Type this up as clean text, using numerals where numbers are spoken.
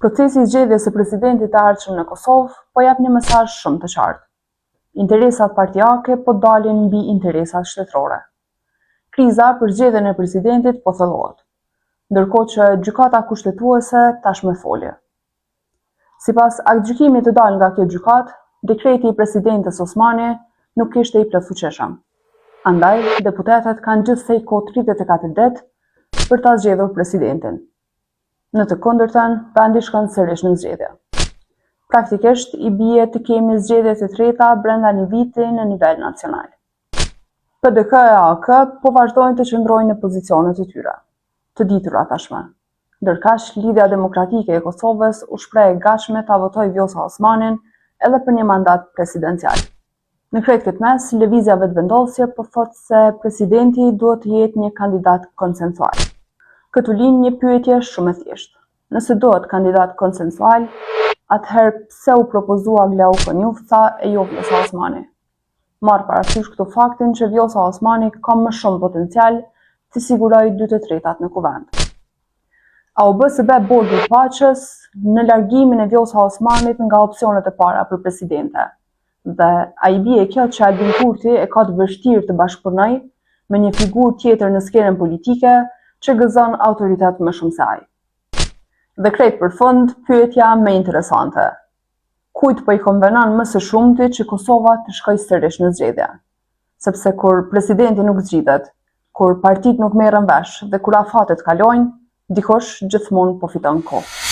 Procesi i zgjedhjes së presidentit të ardhshëm në Kosovë po jep një mesazh shumë të qartë. Interesat partijake po dalin mbi interesat shtetërore. Kriza për zgjedhjen e presidentit po thellohet, ndërkohë që gjykata kushtetuese tashmë foli. Sipas aktgjykimit të dalë nga kjo gjykatë, dekreti i presidentes Osmani nuk ishte i plotfuqishëm. Andaj, deputetët kanë gjithsej kohë 34 ditë për ta zgjedhur presidentin. Në të kundërtën, vendi shkon sërish në zgjedhje. Praktikisht i bie të kemi zgjedhje të treta brenda një viti në nivel nacional. PDK e AK po vazhdojnë të qëndrojnë në pozicionet e tyre, të ditura tashmë. Ndërkaq, Lidhja Demokratike e Kosovës u shpreh e gatshme ta votojë Vjosa Osmanin edhe për një mandat presidencial. Në krejt këtë mes, lëvizja vetëvendosje po thotë se presidenti duhet të jetë një kandidat konsensual. Këtu lind një pyetje shumë e thjeshtë. Nëse duhet kandidat konsensual, atëherë pse u propozua Glau Konjufca e jo Vjosa Osmani? Marr parasysh këtu faktin që Vjosa Osmani ka më shumë potencial të sigurojë 2/3 në kuvend. A u bë sebe bordi i paqes në largimin e Vjosa Osmanit nga opsionet e para për presidente? Dhe a i bie kjo që Albin Kurti e ka të vështirë të bashkëpunojë me një figurë tjetër në skenën politike që gëzon autoritet më shumë se ai? Dhe krejt për fund, pyetja më interesante. Kujt po i konvenon më së shumti që Kosova të shkojë sërish në zgjedhje? Sepse kur presidenti nuk zgjidhet, kur partitë nuk merren vesh dhe kur afatet kalojnë, dikush gjithmonë po fiton kohë.